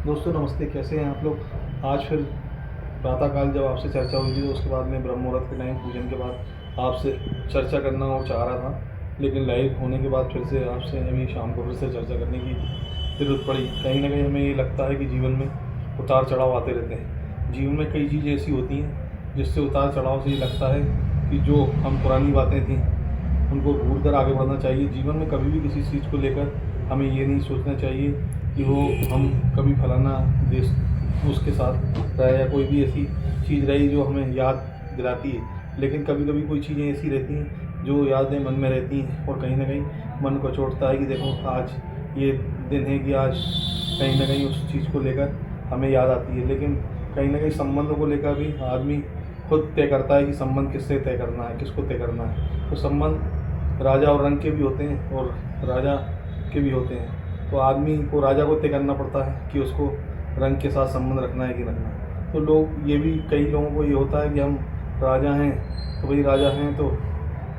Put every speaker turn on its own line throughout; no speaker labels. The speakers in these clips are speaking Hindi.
दोस्तों नमस्ते, कैसे हैं आप लोग। आज फिर प्रातःकाल जब आपसे चर्चा हुई थी तो उसके बाद में ब्रह्म मुहूर्त के टाइम पूजन के बाद आपसे चर्चा करना और चाह रहा था, लेकिन लाइव होने के बाद फिर से आपसे अभी शाम को फिर से चर्चा करने की ज़रूरत पड़ी। कहीं ना कहीं हमें ये लगता है कि जीवन में उतार चढ़ाव आते रहते हैं। जीवन में कई चीज़ें ऐसी होती हैं जिससे उतार चढ़ाव से ये लगता है कि जो हम पुरानी बातें थी उनको भूल कर आगे बढ़ना चाहिए। जीवन में कभी भी किसी चीज़ को लेकर हमें ये नहीं सोचना चाहिए कि वो हम कभी फलाना देश उसके साथ रहा या कोई भी ऐसी चीज़ रही जो हमें याद दिलाती है। लेकिन कभी कभी कोई चीज़ें ऐसी रहती हैं जो यादें मन में रहती हैं और कहीं ना कहीं मन को चोटता है कि देखो आज ये दिन है कि आज कहीं ना कहीं उस चीज़ को लेकर हमें याद आती है। लेकिन कहीं ना कहीं संबंधों को लेकर भी आदमी खुद तय करता है कि संबंध किससे तय करना है, किसको तय करना है। तो संबंध राजा और रंग के भी होते हैं और राजा के भी होते हैं। तो आदमी को राजा को तय करना पड़ता है कि उसको रंग के साथ संबंध रखना है कि रखना है। तो लोग ये भी, कई लोगों को ये होता है कि हम राजा हैं तो भाई राजा हैं तो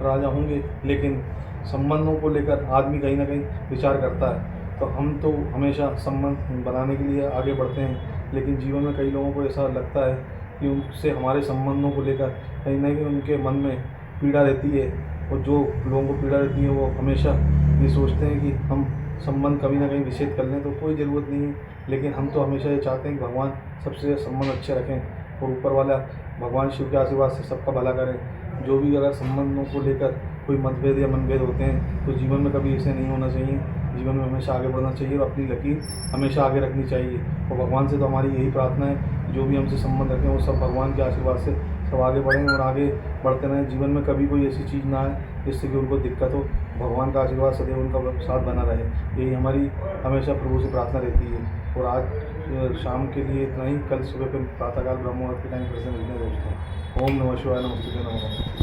राजा होंगे, लेकिन संबंधों को लेकर आदमी कहीं ना कहीं विचार करता है। तो हम तो हमेशा संबंध बनाने के लिए आगे बढ़ते हैं, लेकिन जीवन में कई लोगों को ऐसा लगता है कि उनसे हमारे संबंधों को लेकर कहीं ना कहीं उनके मन में पीड़ा रहती है। और जो लोगों को पीड़ा रहती है वो हमेशा ये सोचते हैं कि हम संबंध कभी ना कहीं विच्छेद कर लें, तो कोई ज़रूरत नहीं है। लेकिन हम तो हमेशा ये चाहते हैं कि भगवान सबसे संबंध अच्छे रखें और ऊपर वाला भगवान शिव के आशीर्वाद से सबका भला करें। जो भी अगर संबंधों को लेकर कोई मतभेद या मनभेद होते हैं तो जीवन में कभी ऐसे नहीं होना चाहिए। जीवन में हमेशा आगे बढ़ना चाहिए और अपनी लकीर हमेशा आगे रखनी चाहिए। और भगवान से तो हमारी यही प्रार्थना है, जो भी हमसे संबंध रखें वो सब भगवान के आशीर्वाद से सब आगे बढ़ें और आगे बढ़ते रहें। जीवन में कभी कोई ऐसी चीज़ ना आए जिससे कि उनको दिक्कत हो। भगवान का आशीर्वाद सदैव उनका साथ बना रहे, यही हमारी हमेशा प्रभु से प्रार्थना रहती है। और आज शाम के लिए इतना ही। कल सुबह फिर प्रातःकाल ब्रह्म मुहूर्त के टाइम फिर से मिलते हैं दोस्तों। ओम नमः शिवाय, नमस्ते नमः।